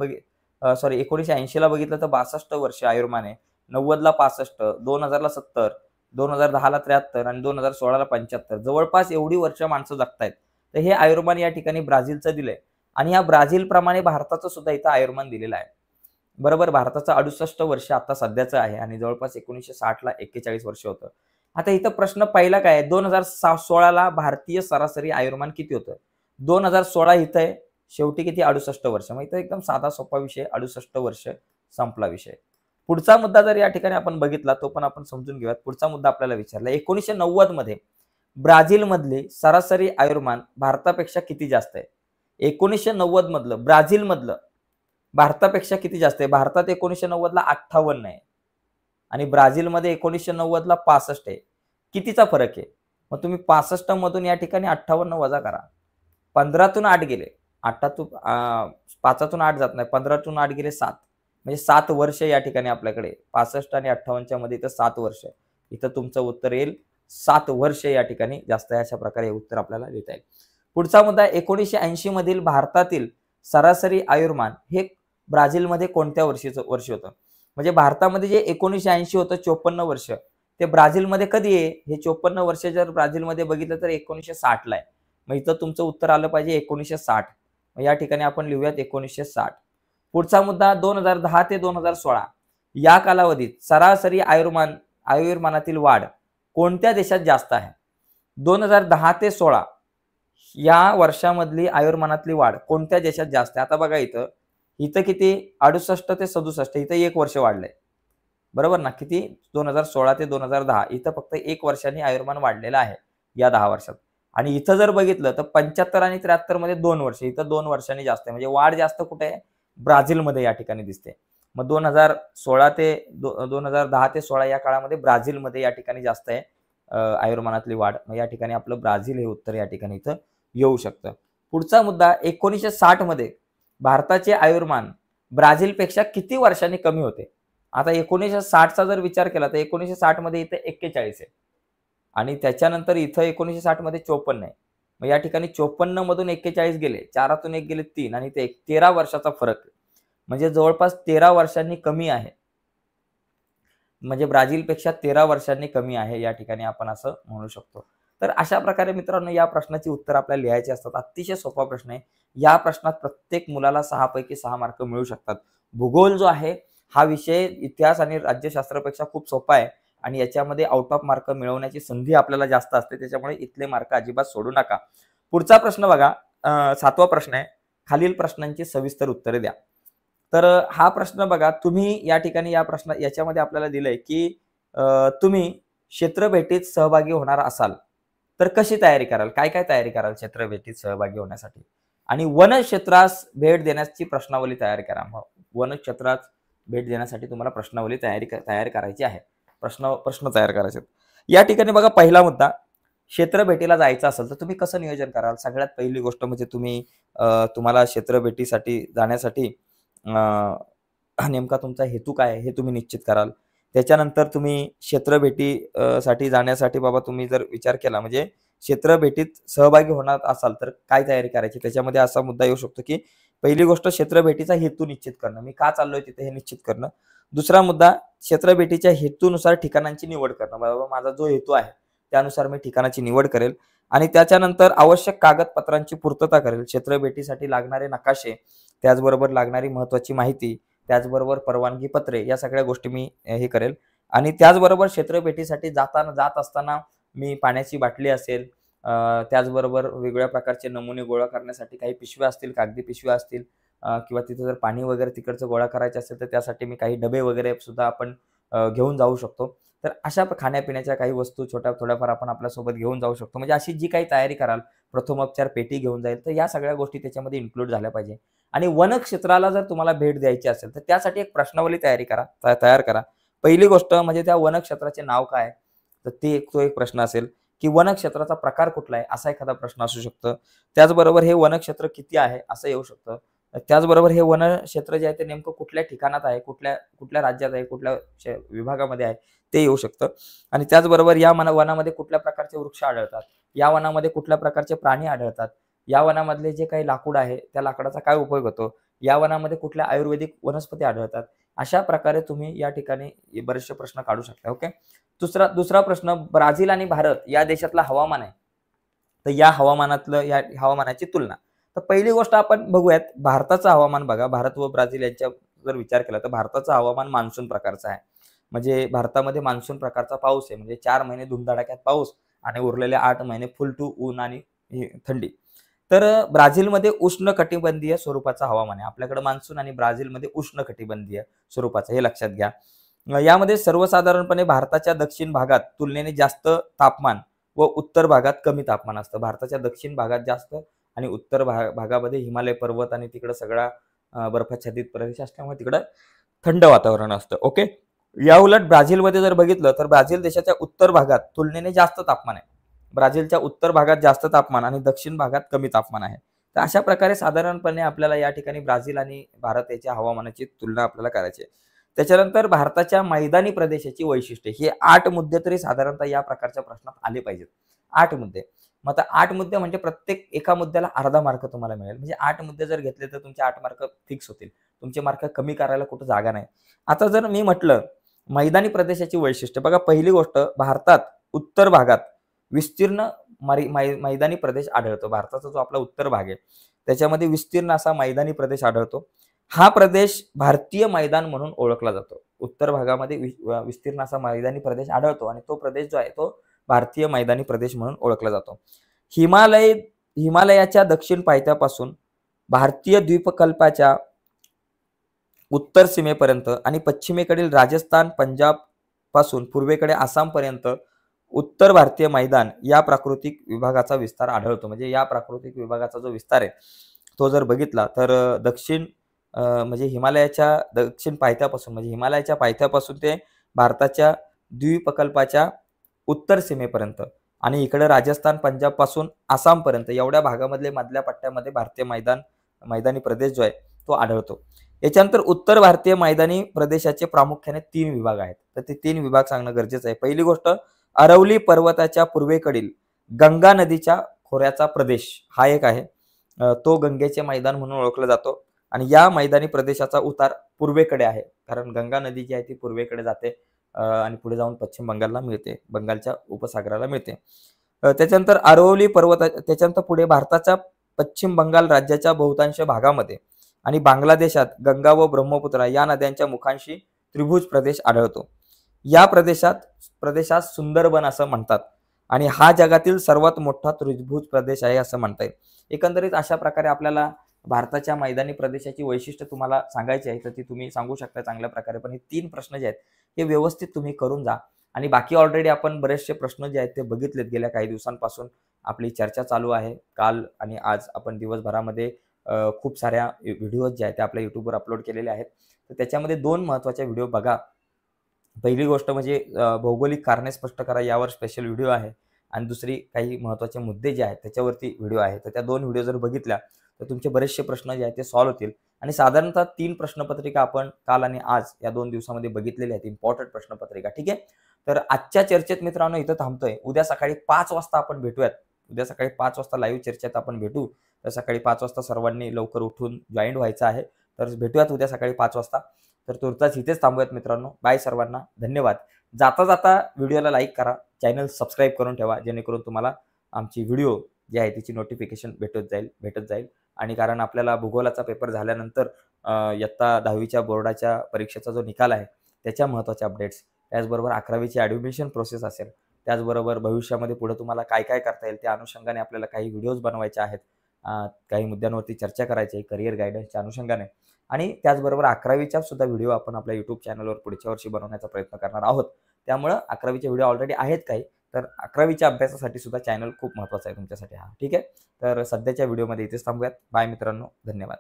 1980 ला बघितलं तर 62 वर्ष आयुर्मान आहे. 90 ला 65, 2000 ला 70, 2010 ला 73 आणि 2016 ला 75. जवळपास एवढी वर्ष माणसं जगतायत. तर हे आयुर्मान या ठिकाणी ब्राझीलचं दिलंय आणि या ब्राझील प्रमाणे भारताचं सुद्धा इथं आयुर्मान दिलेलं आहे. बरोबर, भारताचं 68 वर्ष आता सध्याचं आहे आणि जवळपास 1960 ला 41 वर्ष होतं. आता इथं प्रश्न पहिला काय आहे, 2016 ला भारतीय सरासरी आयुर्मान किती होतं? 2016 इथं आहे, शेवटी किती 68 वर्ष. मग इथं एकदम साधा सोपा विषय, 68 वर्ष, संपला विषय. पुढचा मुद्दा जर या ठिकाणी आपण बघितला तो पण आपण समजून घेऊयात. पुढचा मुद्दा आपल्याला विचारला, 1990 मध्ये ब्राझील मधले सरासरी आयुर्मान भारतापेक्षा किती जास्त आहे? 1990 मधलं ब्राझील मधलं भारतापेक्षा किती जास्त आहे? भारतात 1990 ला 58 आहे आणि ब्राझीलमध्ये 1990 ला 65 आहे. कितीचा फरक आहे? मग तुम्ही 65 मधून या ठिकाणी 58 वजा करा. 15तून 8 गेले, 5तून 8 जात नाही, 15तून 8 गेले 7, म्हणजे 7 वर्ष या ठिकाणी आपल्याकडे. 65 आणि 58च्या मध्ये इथं 7 वर्ष. इथं तुमचं उत्तर येईल 7 वर्ष या ठिकाणी जास्त आहे. अशा प्रकारे हे उत्तर आपल्याला लिहिता येईल. पुढचा मुद्दा, 1980 मधील भारतातील सरासरी आयुर्मान हे ब्राझीलमध्ये कोणत्या वर्षी होतं? म्हणजे भारतामध्ये जे 1980 होतं 54 वर्ष, ते ब्राझीलमध्ये कधी आहे? हे 54 वर्ष जर ब्राझीलमध्ये बघितलं तर 1960 ला आहे. मग इथं तुमचं उत्तर आलं पाहिजे 1960. मग या ठिकाणी आपण लिहूयात 1960. पुढचा मुद्दा, 2010 ते 2016 या कालावधीत सरासरी आयुर्मानातील वाढ कोणत्या देशात जास्त आहे? 2010 ते 16 या वर्षामधली आयुर्मानातली वाढ कोणत्या देशात जास्त आहे? आता बघा इथं किती 68 ते 67, इथं 1 वर्ष वाढलंय. बरोबर ना? किती 2016 ते 2010 इथं फक्त 1 वर्षांनी आयुर्मान वाढलेलं आहे या 10 वर्षात. आणि इथं जर बघितलं तर 75 आणि 73 मध्ये 2 वर्ष, इथं 2 वर्षांनी जास्त आहे. म्हणजे वाढ जास्त कुठे आहे? ब्राझीलमध्ये या ठिकाणी दिसते. मग 2010 ते 16 या काळामध्ये ब्राझीलमध्ये या ठिकाणी जास्त आहे आयुर्मानातली वाढ. मग या ठिकाणी आपलं ब्राझील हे उत्तर या ठिकाणी इथं येऊ शकतं. पुढचा मुद्दा, 1960 मध्ये भारताचे आयुर्मान ब्राझीलपेक्षा किती वर्षांनी कमी होते? आता 1960चा जर विचार केला तर 1960 मध्ये इथं 41 आहे आणि त्याच्यानंतर इथं 1960 मध्ये 54 आहे. मग या ठिकाणी 54 मधून 41 गेले, 4तून 1 गेले 3 आणि ते 13 वर्षाचा फरक, म्हणजे जवळपास 13 वर्षांनी कमी आहे. म्हणजे ब्राझीलपेक्षा 13 वर्षांनी कमी आहे या ठिकाणी आपण असं म्हणू शकतो. तर अशा प्रकारे मित्रांनो या प्रश्नाची उत्तर आपल्याला लिहायची असतात. अतिशय सोपा प्रश्न आहे. या प्रश्नात प्रत्येक मुलाला 6 पैकी 6 मार्क मिळू शकतात. भूगोल जो आहे हा विषय इतिहास आणि राज्यशास्त्रापेक्षा खूप सोपा आहे आणि याच्यामध्ये आउट ऑफ मार्क मिळवण्याची संधी आपल्याला जास्त असते. त्याच्यामुळे इथले मार्क अजिबात सोडू नका. पुढचा प्रश्न बघा, 7वा प्रश्न आहे. खालील प्रश्नांची सविस्तर उत्तरे द्या. तर हा प्रश्न बघा, तुम्ही या ठिकाणी याच्यामध्ये आपल्याला दिलंय की तुम्ही क्षेत्रभेटीत सहभागी होणार असाल तर कशी तयारी कराल? काय काय तयारी कराल क्षेत्रभेटीत सहभागी होण्यासाठी? आणि वनक्षेत्रास भेट देण्याची प्रश्नावली तयार करा. मग वनक्षेत्रात भेट देण्यासाठी तुम्हाला प्रश्नावली तयार करायची आहे. प्रश्न तयार करायचे. या ठिकाणी बघा, पहिला मुद्दा, क्षेत्रभेटीला जायचं असेल तर तुम्ही कसं नियोजन कराल? सगळ्यात पहिली गोष्ट म्हणजे तुम्हाला क्षेत्रभेटीसाठी जाण्यासाठी नेमका तुमचा हेतू काय आहे हे तुम्ही निश्चित कराल. त्याच्यानंतर तुम्ही साठी जाण्यासाठी बाबा तुम्ही जर विचार केला, म्हणजे क्षेत्रभेटीत सहभागी होणार असाल तर काय तयारी करायची? त्याच्यामध्ये असा मुद्दा येऊ शकतो की पहिली गोष्ट क्षेत्रभेटीचा हेतू निश्चित करणं, मी का चाललोय तिथे हे निश्चित करणं. दुसरा मुद्दा, क्षेत्रभेटीच्या हेतूनुसार ठिकाणांची निवड करणं. बाबा माझा जो हेतू आहे त्यानुसार मी ठिकाणाची निवड करेल आणि त्याच्यानंतर आवश्यक कागदपत्रांची पूर्तता करेल. क्षेत्रभेटीसाठी लागणारे नकाशे, त्याचबरोबर लागणारी महत्त्वाची माहिती, त्याचबरोबर परवानगी पत्रे, या सगळ्या गोष्टी मी हे करेल. आणि त्याचबरोबर क्षेत्रभेटीसाठी जात असताना मी पाण्याची बाटली असेल, त्याचबरोबर वेगवेगळ्या प्रकारचे नमुने गोळा करण्यासाठी काही पिशव्या असतील, कागदी पिशव्या असतील, किंवा तिथे जर पाणी वगैरे तिकडचं गोळा करायचं असेल तर त्यासाठी मी काही डबे वगैरे सुद्धा आपण घेऊन जाऊ शकतो. तर अशा खाण्यापिण्याच्या काही वस्तू छोट्या थोड्याफार आपण आपल्यासोबत घेऊन जाऊ शकतो. म्हणजे अशी जी काही तयारी कराल, प्रथमोपचार पेटी घेऊन जाईल, तर या सगळ्या गोष्टी त्याच्यामध्ये इन्क्लूड झाल्या पाहिजे. आणि वनक्षेत्राला जर तुम्हाला भेट द्यायची असेल, तर त्यासाठी एक प्रश्नावली तयार करा. पहिली गोष्ट म्हणजे त्या वनक्षेत्राचे नाव काय? तर तो एक प्रश्न असेल, की वनक्षेत्राचा प्रकार कुठला आहे? असा एखादा प्रश्न असू शकतो. त्याचबरोबर हे वनक्षेत्र किती आहे? असं येऊ शकतं. त्याचबरोबर हे वनक्षेत्र जे आहे ते नेमकं कुठल्या ठिकाणात आहे, कुठल्या कुठल्या राज्यात आहे, कुठल्या विभागामध्ये आहे, ते येऊ शकतं. आणि त्याचबरोबर या वनामध्ये कुठल्या प्रकारचे वृक्ष आढळतात, या वनामध्ये कुठल्या प्रकारचे प्राणी आढळतात, या वनामधले जे काही लाकूड आहे, त्या लाकडाचा काय उपयोग होतो, या वनामध्ये कुठल्या आयुर्वेदिक वनस्पती आढळतात. अशा प्रकारे तुम्ही या ठिकाणी बरेचसे प्रश्न काढू शकता. ओके. दुसरा प्रश्न, ब्राझील आणि भारत या देशातलं हवामान आहे. तर या हवामानाची तुलना. तर पहिली गोष्ट आपण बघूयात भारताचं हवामान बघा. भारत व ब्राझील यांच्या जर विचार केला तर भारताचं हवामान मान्सून प्रकारचं आहे. म्हणजे भारतामध्ये मान्सून प्रकारचा पाऊस आहे. म्हणजे 4 महिने धुमधडाक्यात पाऊस आणि उरलेले 8 महिने फुल टू ऊन आणि थंडी. तर ब्राझीलमध्ये उष्णकटिबंधीय स्वरूपाचं हवामान आहे. आपल्याकडे मान्सून आणि ब्राझीलमध्ये उष्णकटिबंधीय स्वरूपाचं, हे लक्षात घ्या. यामध्ये सर्वसाधारणपणे भारताच्या दक्षिण भागात तुलनेने जास्त तापमान व उत्तर भागात कमी तापमान असतं. भारताच्या दक्षिण भागात जास्त आणि उत्तर भागामध्ये हिमालय पर्वत आणि तिकडं सगळा बर्फाच्छादित प्रदेश असल्यामुळे तिकडं थंड वातावरण असतं. ओके. याउलट ब्राझीलमध्ये जर बघितलं तर ब्राझील देशाच्या उत्तर भागात तुलनेने जास्त तापमान आहे. ब्राझीलच्या उत्तर भागात जास्त तापमान आणि दक्षिण भागात कमी तापमान आहे. तर अशा प्रकारे साधारणपणे आपल्याला या ठिकाणी ब्राझील आणि भारत याच्या हवामानाची तुलना आपल्याला करायची आहे. त्याच्यानंतर भारताच्या मैदानी प्रदेशाची वैशिष्ट्ये, हे 8 मुद्दे तरी साधारणतः या प्रकारच्या प्रश्नात आले पाहिजेत. 8 मुद्दे. मग आता 8 मुद्दे म्हणजे प्रत्येक एका मुद्द्याला अर्धा मार्क तुम्हाला मिळेल. म्हणजे 8 मुद्दे जर घेतले तर तुमचे 8 मार्क फिक्स होतील. तुमचे मार्क कमी करायला कुठं जागा नाही. आता जर मी म्हटलं मैदानी प्रदेशाची वैशिष्ट्ये, बघा पहिली गोष्ट, भारतात उत्तर भागात विस्तीर्ण मैदानी प्रदेश आढळतो. भारताचा जो आपला उत्तर भाग आहे त्याच्यामध्ये विस्तीर्ण असा मैदानी प्रदेश आढळतो. हा प्रदेश भारतीय मैदान म्हणून ओळखला जातो. उत्तर भागामध्ये विस्तीर्ण असा मैदानी प्रदेश आढळतो आणि तो प्रदेश जो आहे तो भारतीय मैदानी प्रदेश म्हणून ओळखला जातो. हिमालयाच्या दक्षिण पायथ्यापासून भारतीय द्वीपकल्पाच्या उत्तर सीमेपर्यंत आणि पश्चिमेकडील राजस्थान, पंजाब पासून पूर्वेकडे आसामपर्यंत उत्तर भारतीय मैदान या प्राकृतिक विभागाचा विस्तार आढळतो. म्हणजे या प्राकृतिक विभागाचा जो विस्तार आहे तो जर बघितला तर म्हणजे हिमालयाच्या दक्षिण पायथ्यापासून, म्हणजे हिमालयाच्या पायथ्यापासून ते भारताच्या द्वीपकल्पाच्या उत्तर सीमेपर्यंत आणि इकडे राजस्थान, पंजाब पासून आसामपर्यंत एवढ्या भागामधले मधल्या पट्ट्यामध्ये भारतीय मैदानी प्रदेश जो आहे तो आढळतो. याच्यानंतर उत्तर भारतीय मैदानी प्रदेशाचे प्रामुख्याने 3 विभाग आहेत. तर ते 3 विभाग सांगणं गरजेचं आहे. पहिली गोष्ट, अरवली पर्वताच्या पूर्वेकडील गंगा नदीच्या खोऱ्याचा प्रदेश हा एक आहे. तो गंगेचे मैदान म्हणून ओळखला जातो आणि या मैदानी प्रदेशाचा उतार पूर्वेकडे आहे. कारण गंगा नदी जी आहे ती पूर्वेकडे जाते आणि पुढे जाऊन पश्चिम बंगालला मिळते, बंगालच्या उपसागराला मिळते. त्याच्यानंतर अरवली त्याच्यानंतर पुढे भारताच्या पश्चिम बंगाल राज्याच्या बहुतांश भागामध्ये आणि बांगलादेशात गंगा व ब्रह्मपुत्रा या नद्यांच्या मुखांशी त्रिभुज प्रदेश आढळतो. या प्रदेशात सुंदरबन असं म्हणतात आणि हा जगातील सर्वात मोठा त्रिभुज प्रदेश आहे असं म्हणता येईल. एकंदरीत अशा प्रकारे आपल्याला भारताच्या मैदानी प्रदेशाची वैशिष्ट्य तुम्हाला सांगायची आहे तर ती तुम्ही सांगू शकता चांगल्या प्रकारे. पण हे 3 प्रश्न जे आहेत हे व्यवस्थित तुम्ही करून जा. आणि बाकी ऑलरेडी आपण बरेचसे प्रश्न जे आहेत ते बघितलेत. गेल्या काही दिवसांपासून आपली चर्चा चालू आहे. काल आणि आज आपण दिवसभरामध्ये खूप साऱ्या व्हिडिओज जे आहेत ते आपल्या यूट्यूबवर अपलोड केलेले आहेत. तर त्याच्यामध्ये 2 महत्त्वाचे व्हिडिओ बघा. पहिली गोष्ट म्हणजे भौगोलिक कारणे स्पष्ट करा, यावर स्पेशल व्हिडिओ आहे. आणि दुसरी काही महत्त्वाचे मुद्दे जे आहेत त्याच्यावरती व्हिडिओ आहे. तर त्या 2 व्हिडिओ जर बघितल्या तर तुमचे बरेचसे प्रश्न जे आहेत ते सॉल्व्ह होतील. आणि साधारणतः 3 प्रश्नपत्रिका आपण काल आणि आज या 2 दिवसामध्ये बघितलेल्या आहेत, इम्पॉर्टंट प्रश्नपत्रिका. ठीक आहे. तर आजच्या चर्चेत मित्रांनो इथं थांबतोय. उद्या सकाळी 5 वाजता आपण भेटूयात. उद्या सकाळी 5 वाजता लाईव्ह चर्चेत आपण भेटू. तर सकाळी 5 वाजता सर्वांनी लवकर उठून जॉईन व्हायचं आहे. तर भेटूयात उद्या सकाळी 5 वाजता. तर तुर्तास इथेच थांबूयात मित्रांनो. बाय सर्वांना, धन्यवाद. जाता जाता व्हिडिओला लाईक करा, चॅनल सबस्क्राईब करून ठेवा, जेणेकरून तुम्हाला आमची व्हिडिओ जी आहे तिची नोटिफिकेशन भेटत जाईल. आणि कारण आपल्याला भूगोलाचा पेपर झाल्यानंतर इयत्ता 10वीच्या बोर्डाच्या परीक्षेचा जो निकाल आहे त्याच्या महत्त्वाचे अपडेट्स, त्याचबरोबर 11वीची ॲडमिशन प्रोसेस असेल, त्याचबरोबर भविष्यामध्ये पुढे तुम्हाला काय काय करता येईल त्या अनुषंगाने आपल्याला काही व्हिडिओज बनवायचे आहेत. काही मुद्द्यांवरती चर्चा करायची आहे करिअर गायडन्सच्या अनुषंगाने. आणि त्याचबरोबर 11वीच्या सुद्धा व्हिडिओ आपण आपल्या यूट्यूब चॅनलवर पुढच्या वर्षी बनवण्याचा प्रयत्न करणार आहोत. त्यामुळं 11वीचे व्हिडिओ ऑलरेडी आहेत काही, तर 11वीच्या अभ्यासासाठी सुद्धा चॅनल खूप महत्त्वाचा आहे तुमच्यासाठी हा. ठीक आहे. तर सध्याच्या व्हिडिओमध्ये इथेच थांबूयात. बाय मित्रांनो, धन्यवाद.